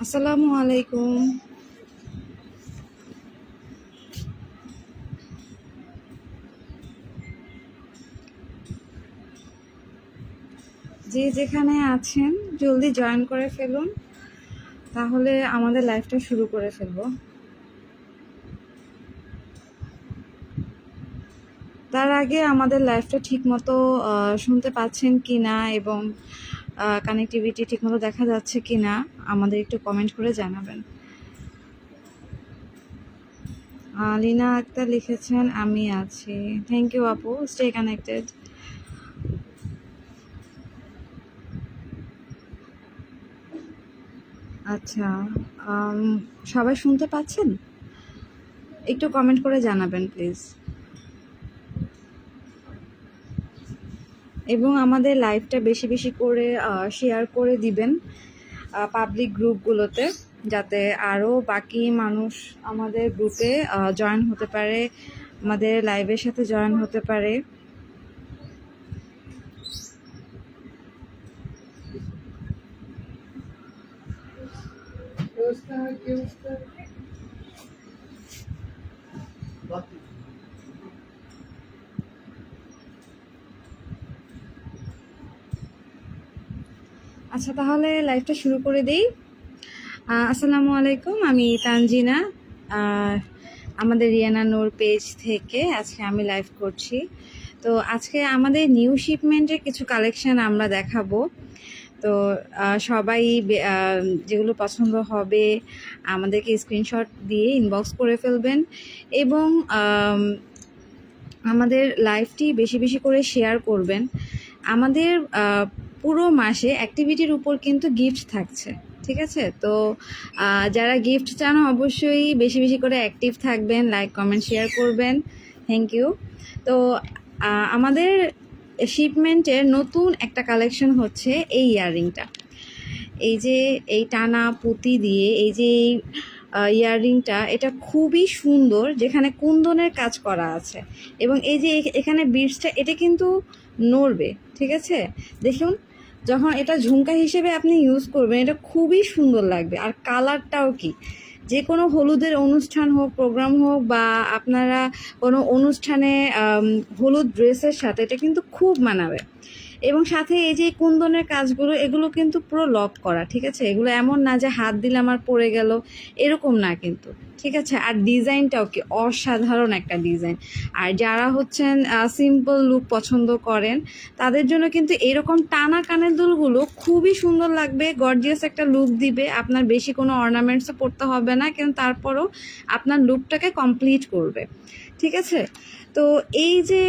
আসসালামু আলাইকুম। যে যেখানে আছেন জলদি জয়েন করে ফেলুন, তাহলে আমাদের লাইফটা শুরু করে ফেলবো। তার আগে আমাদের লাইফটা ঠিকমতো শুনতে পাচ্ছেন কি না এবং কানেক্টিভিটি ঠিকমতো দেখা যাচ্ছে কি না আমাদের একটু কমেন্ট করে জানাবেন। লীনা আক্তার লিখেছেন আমি আছি। থ্যাংক ইউ আপু, স্টে কানেক্টেড। আচ্ছা, সবাই শুনতে পাচ্ছেন? একটু কমেন্ট করে জানাবেন প্লিজ। এবং আমাদের লাইভটা বেশি বেশি করে শেয়ার করে দিবেন পাবলিক গ্রুপগুলোতে, যাতে আরও বাকি মানুষ আমাদের গ্রুপে জয়েন হতে পারে, আমাদের লাইভের সাথে জয়েন হতে পারে। আচ্ছা, তাহলে লাইভটা শুরু করে দিই। আসসালামু আলাইকুম, আমি তানজিনা, আমাদের রিয়ানা নূর পেজ থেকে আজকে আমি লাইভ করছি। তো আজকে আমাদের নিউ শিপমেন্টের কিছু কালেকশন আমরা দেখাবো। তো সবাই যেগুলো পছন্দ হবে আমাদেরকে স্ক্রিনশট দিয়ে ইনবক্স করে ফেলবেন এবং আমাদের লাইভটি বেশি বেশি করে শেয়ার করবেন। আমাদের পুরো মাসে অ্যাক্টিভিটির উপর কিন্তু গিফট থাকছে, ঠিক আছে? তো যারা গিফট চান অবশ্যই বেশি বেশি করে অ্যাক্টিভ থাকবেন, লাইক কমেন্ট শেয়ার করবেন। Thank you. তো আমাদের শিপমেন্টের নতুন একটা কালেকশন হচ্ছে এই ইয়াররিংটা। এই যে এই টানা পুঁতি দিয়ে এই যে ইয়াররিংটা, এটা খুবই সুন্দর, যেখানে কুন্দনের কাজ করা আছে এবং এই যে এখানে বিটসটা এটা কিন্তু নড়বে, ঠিক আছে? দেখুন, যখন এটা ঝুমকা হিসেবে আপনি ইউজ করবেন এটা খুবই সুন্দর লাগবে। আর কালারটাও কি, যে কোনো হলুদের অনুষ্ঠান হোক, প্রোগ্রাম হোক, বা আপনারা কোনো অনুষ্ঠানে হলুদ ড্রেসের সাথে এটা কিন্তু খুব মানাবে। এবং সাথে এই যে কুন্দনের কাজগুলো, এগুলো কিন্তু পুরো লক করা, ঠিক আছে? এগুলো এমন না যে হাত দিলে আমার পড়ে গেল, এরকম না কিন্তু, ঠিক আছে? আর ডিজাইনটাও কি অসাধারণ একটা ডিজাইন। আর যারা হচ্ছেন সিম্পল লুক পছন্দ করেন তাদের জন্য কিন্তু এরকম টানা কানের দুলগুলো খুবই সুন্দর লাগবে, গর্জিয়াস একটা লুক দিবে। আপনার বেশি কোনো অর্নামেন্টসও পড়তে হবে না, কিন্তু তারপরও আপনার লুকটাকে কমপ্লিট করবে, ঠিক আছে? তো এই যে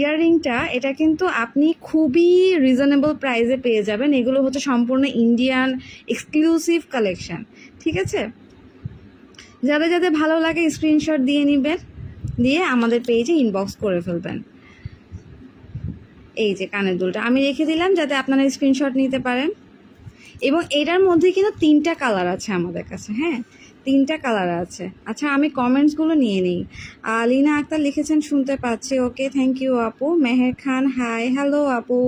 ইয়াররিংটা, এটা কিন্তু আপনি খুবই রিজনেবল প্রাইসে পেয়ে যাবেন। এগুলো হচ্ছে সম্পূর্ণ ইন্ডিয়ান এক্সক্লুসিভ কালেকশন, ঠিক আছে? যাদের যাদের ভালো লাগে স্ক্রিনশট দিয়ে নেবেন, দিয়ে আমাদের পেজে ইনবক্স করে ফেলবেন। এই যে কানের দুলটা আমি রেখে দিলাম যাতে আপনারা স্ক্রিনশট নিতে পারেন। এবং এটার মধ্যে কিন্তু 3টা কালার আছে আমাদের কাছে, হ্যাঁ 3টা কালার আছে। আচ্ছা, আমি কমেন্টসগুলো নিয়ে নিই। লীনা আক্তার লিখেছেন শুনতে পাচ্ছি, ওকে থ্যাংক ইউ আপু। মেহের খান হাই, হ্যালো আপু।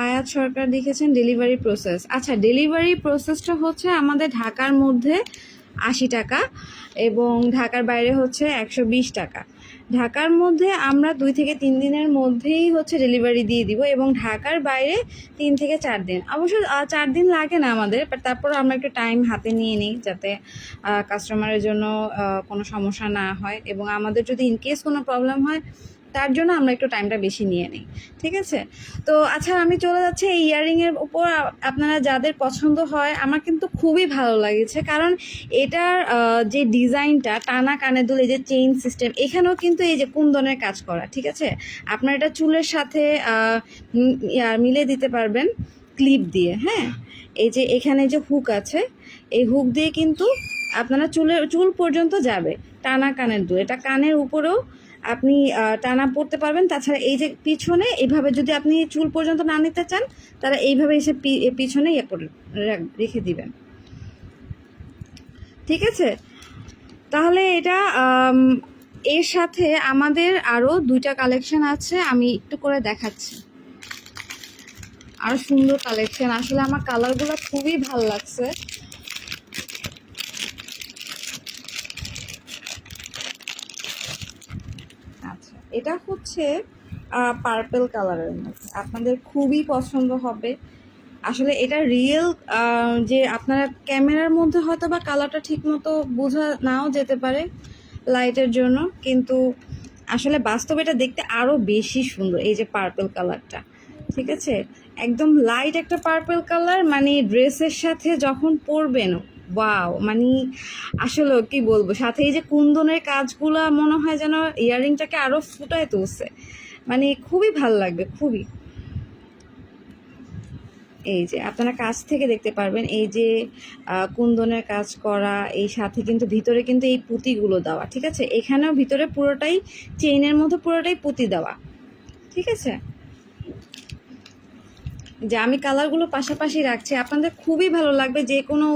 আয়াত সরকার লিখেছেন ডেলিভারি প্রসেস। আচ্ছা, ডেলিভারি প্রসেসটা হচ্ছে আমাদের ঢাকার মধ্যে 80 টাকা এবং ঢাকার বাইরে হচ্ছে 120 টাকা। ঢাকার মধ্যে আমরা 2 থেকে 3 দিনের মধ্যেই হচ্ছে ডেলিভারি দিয়ে দিব এবং ঢাকার বাইরে 3 থেকে 4 দিন। অবশ্য 4 দিন লাগে না আমাদের, বাট তারপর আমরা একটু টাইম হাতে নিয়ে নিই যাতে কাস্টমারের জন্য কোনো সমস্যা না হয় এবং আমাদের যদি ইনকেস কোনো প্রবলেম হয় তার জন্য আমরা একটু টাইমটা বেশি নিয়ে নিই, ঠিক আছে? তো আচ্ছা, আমি চলে যাচ্ছি এই ইয়াররিংয়ের উপর। আপনারা যাদের পছন্দ হয়, আমার কিন্তু খুবই ভালো লাগছে, কারণ এটার যে ডিজাইনটা টানা কানের দুল, এই যে চেইন সিস্টেম, এখানেও কিন্তু এই যে কুন্দনের কাজ করা, ঠিক আছে? আপনার এটা চুলের সাথে মিলে দিতে পারবেন ক্লিপ দিয়ে, হ্যাঁ। এই যে এখানে যে হুক আছে, এই হুক দিয়ে কিন্তু আপনারা চুল পর্যন্ত যাবে। টানা কানের দুল, এটা কানের উপরেও আপনি টানা পড়তে পারবেন। তাছাড়া এই যে পিছনে এইভাবে যদি আপনি চুল পর্যন্ত না নিতে চান, তারা এইভাবে এসে পিছনে করে রেখে দিবেন, ঠিক আছে? তাহলে এটা এর সাথে আমাদের আরও 2টা কালেকশন আছে, আমি একটু করে দেখাচ্ছি। আরো সুন্দর কালেকশন, আসলে আমার কালারগুলো খুবই ভালো লাগছে। আচ্ছা, এটা হচ্ছে পার্পল কালারের মধ্যে, আপনাদের খুবই পছন্দ হবে। আসলে এটা রিয়েল, যে আপনারা ক্যামেরার মধ্যে হয়তো বা কালারটা ঠিক মতো বোঝা নাও যেতে পারে লাইটের জন্য, কিন্তু আসলে বাস্তবে এটা দেখতে আরও বেশি সুন্দর। এই যে পার্পল কালারটা, ঠিক আছে, একদম লাইট একটা পার্পল কালার, মানে ড্রেসের সাথে যখন পরবেন, ওয়াও, মানে আসলে কি বলবো, সাথে এই যে কুন্দনের কাজগুলো মনে হয় যেন ইয়াররিংটাকে আরও ফুটায় তুলছে, মানে খুবই ভাল লাগবে, খুবই। এই যে আপনারা কাছ থেকে দেখতে পারবেন, এই যে কুন্দনের কাজ করা, এই সাথে কিন্তু ভিতরে কিন্তু এই পুঁতিগুলো দেওয়া, ঠিক আছে, এখানেও ভিতরে পুরোটাই চেইনের মধ্যে পুরোটাই পুঁতি দেওয়া, ঠিক আছে। যে আমি কালারগুলো পাশাপাশি রাখছি, আপনাদের খুবই ভালো লাগবে। যে কোনো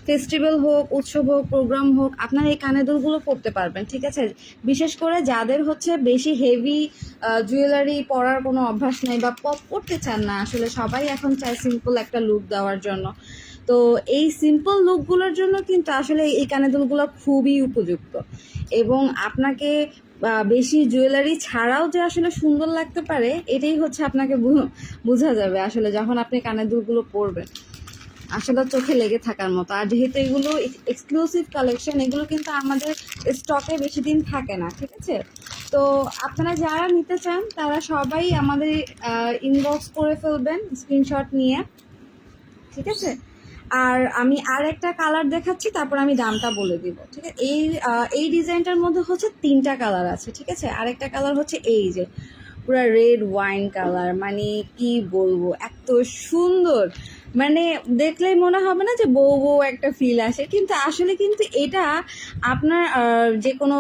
ফেস্টিভ্যাল হোক, উৎসব হোক, প্রোগ্রাম হোক, আপনারা এই কানের দুলগুলো পরতে পারবেন, ঠিক আছে। বিশেষ করে যাদের হচ্ছে বেশি হেভি জুয়েলারি পরার কোনো অভ্যাস নেই বা পরতে চান না, আসলে সবাই এখন চায় সিম্পল একটা লুক দেওয়ার জন্য, তো এই সিম্পল লুকগুলোর জন্য কিন্তু আসলে এই কানের দুলগুলো খুবই উপযুক্ত। এবং আপনাকে বেশি জুয়েলারি ছাড়াও যে আসলে সুন্দর লাগতে পারে, এটাই হচ্ছে আপনাকে বোঝা যাবে আসলে যখন আপনি কানের দুলগুলো পরবেন, আসলে চোখে লেগে থাকার মতো। আর যেহেতু এগুলো এক্সক্লুসিভ কালেকশন, এগুলো কিন্তু আমাদের স্টকে বেশি দিন থাকে না, ঠিক আছে। তো আপনারা যারা নিতে চান তারা সবাই আমাদের ইনবক্স করে ফেলবেন স্ক্রিনশট নিয়ে, ঠিক আছে। আর আমি আর একটা কালার দেখাচ্ছি, তারপর আমি দামটা বলে দিব, ঠিক আছে। এই ডিজাইনটার মধ্যে হচ্ছে 3টা কালার আছে, ঠিক আছে। আরেকটা কালার হচ্ছে এই যে পুরো রেড ওয়াইন কালার, মানে কি বলবো, এত সুন্দর, মানে দেখলেই মনে হবে না যে বউ বউ একটা ফিল আসে, কিন্তু আসলে কিন্তু এটা আপনার যে কোনো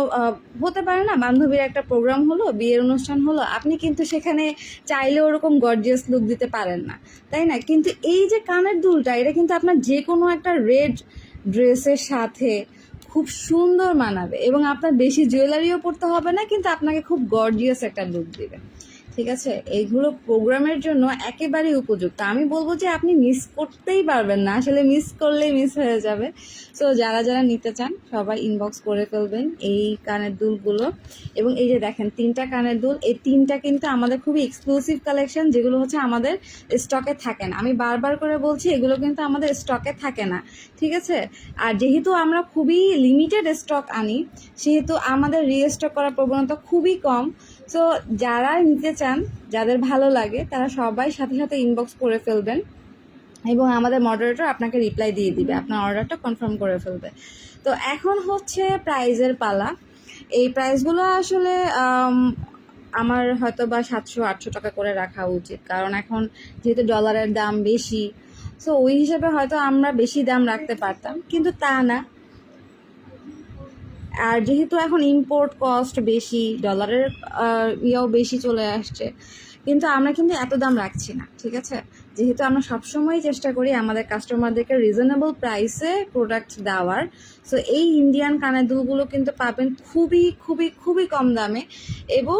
হতে পারে না, বান্ধবীর একটা প্রোগ্রাম হলো, বিয়ের অনুষ্ঠান হলো, আপনি কিন্তু সেখানে চাইলে ওরকম গর্জিয়াস লুক দিতে পারেন না, তাই না। কিন্তু এই যে কানের দুলটা, এটা কিন্তু আপনার যে কোনো একটা রেড ড্রেসের সাথে খুব সুন্দর মানাবে, এবং আপনার বেশি জুয়েলারিও পরতে হবে না, কিন্তু আপনাকে খুব গর্জিয়াস একটা লুক দিবে, ঠিক আছে। এইগুলো প্রোগ্রামের জন্য একেবারেই উপযুক্ত। আমি বলবো যে আপনি মিস করতেই পারবেন না, আসলে মিস করলেই মিস হয়ে যাবে। সো যারা যারা নিতে চান সবাই ইনবক্স করে ফেলবেন এই কানের দুলগুলো। এবং এই যে দেখেন 3টা কানের দুল, এই 3টা কিন্তু আমাদের খুবই এক্সক্লুসিভ কালেকশন, যেগুলো হচ্ছে আমাদের স্টকে থাকে না। আমি বারবার করে বলছি, এগুলো কিন্তু আমাদের স্টকে থাকে না, ঠিক আছে। আর যেহেতু আমরা খুবই লিমিটেড স্টক আনি, সেহেতু আমাদের রিস্টক করার প্রবণতা খুবই কম। সো যারা নিতে চান, যাদের ভালো লাগে, তারা সবাই সাথে সাথে ইনবক্স করে ফেলবেন, এবং আমাদের মডারেটর আপনাকে রিপ্লাই দিয়ে দিবে, আপনার অর্ডারটা কনফার্ম করে ফেলবে। তো এখন হচ্ছে প্রাইজের পালা। এই প্রাইসগুলো আসলে আমার হয়তো বা 700-800 টাকা করে রাখা উচিত, কারণ এখন যেহেতু ডলারের দাম বেশি, সো ওই হিসেবে হয়তো আমরা বেশি দাম রাখতে পারতাম, কিন্তু তা না। আর যেহেতু এখন ইম্পোর্ট কস্ট বেশি, ডলারের ইয়েও বেশি চলে আসছে, কিন্তু আমরা কিন্তু এত দাম রাখছি না, ঠিক আছে। যেহেতু আমরা সবসময় চেষ্টা করি আমাদের কাস্টমারদেরকে রিজনেবল প্রাইসে প্রোডাক্ট দেওয়ার, সো এই ইন্ডিয়ান কানের দুলগুলো কিন্তু পাবেন খুবই খুবই খুবই কম দামে। এবং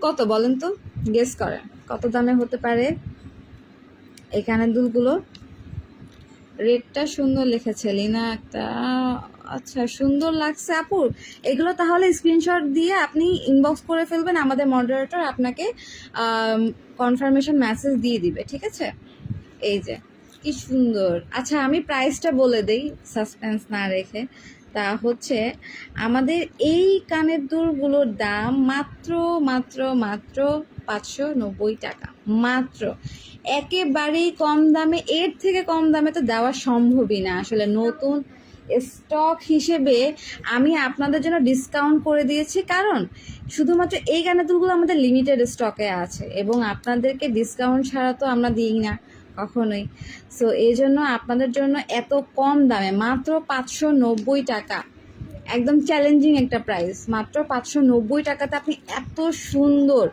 কত বলেন তো, গেস করেন কত দামে হতে পারে এই কানের দুলগুলো। রেটটা সুন্দর লিখেছে লিনা একটা, আচ্ছা সুন্দর লাগছে আপু। এগুলো তাহলে স্ক্রিনশট দিয়ে আপনি ইনবক্স করে ফেলবেন, আমাদের মডারেটর আপনাকে কনফার্মেশন মেসেজ দিয়ে দিবে, ঠিক আছে। এই যে কি সুন্দর। আচ্ছা আমি প্রাইসটা বলে দেই সাসপেন্স না রেখে, তা হচ্ছে আমাদের এই কানের দুলগুলোর দাম মাত্র মাত্র মাত্র 590 টাকা মাত্র, একেবারেই কম দামে। এর থেকে কম দামে তো দেওয়া সম্ভবই না, আসলে নতুন স্টক হিসেবে আমি আপনাদের জন্য ডিসকাউন্ট করে দিয়েছি, কারণ শুধুমাত্র এই কানের দুলগুলো আমাদের লিমিটেড স্টকে আছে, এবং আপনাদেরকে ডিসকাউন্ট ছাড়া তো আমরা দিই না কখনোই। সো এই জন্য আপনাদের জন্য এত কম দামে মাত্র 590 টাকা, একদম চ্যালেঞ্জিং একটা প্রাইস, মাত্র 590 টাকাতে আপনি এত সুন্দর,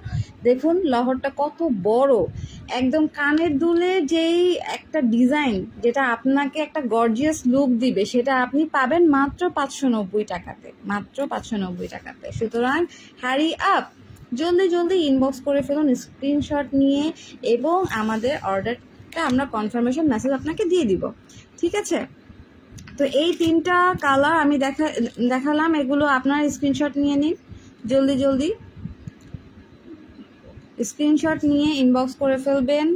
দেখুন লহরটা কত বড়, একদম কানের দুলে যেই একটা ডিজাইন যেটা আপনাকে একটা গর্জিয়াস লুক দিবে সেটা আপনি পাবেন মাত্র 590 টাকাতে, মাত্র 590 টাকাতে। সুতরাং হ্যারি আপ, জলদি জলদি ইনবক্স করে ফেলুন স্ক্রিনশট নিয়ে, এবং আমাদের অর্ডারটা আমরা কনফার্মেশন মেসেজ আপনাকে দিয়ে দিব, ঠিক আছে? তো এই 3টা কালার আমি দেখালাম, এগুলো আপনার স্ক্রিনশট নিয়ে নিন, জলদি জলদি স্ক্রিনশট নিয়ে ইনবক্স করে ফেলবেন।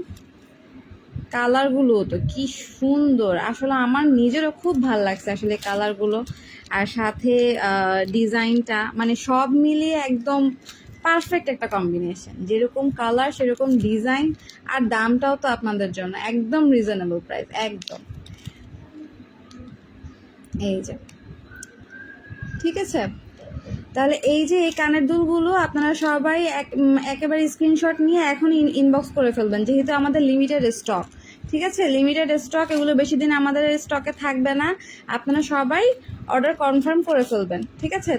কালারগুলো তো কি সুন্দর, আসলে আমার নিজেরও খুব ভালো লাগছে আসলে কালারগুলো, আর সাথে ডিজাইনটা, মানে সব মিলিয়ে একদম পারফেক্ট একটা কম্বিনেশন, যেরকম কালার সেরকম ডিজাইন, আর দামটাও তো আপনাদের জন্য একদম রিজনেবল প্রাইস, একদম। এই যে, ঠিক আছে, তাহলে এই যে এই কানের দুলগুলো আপনারা সবাই একেবারে স্ক্রিনশট নিয়ে এখন ইনবক্স করে ফেলবেন, যেহেতু আমাদের লিমিটেড স্টক, ঠিক আছে, লিমিটেড স্টক, এগুলো বেশি দিন আমাদের স্টকে থাকবে না, আপনারা সবাই অর্ডার কনফার্ম করে ফেলবেন, ঠিক আছে।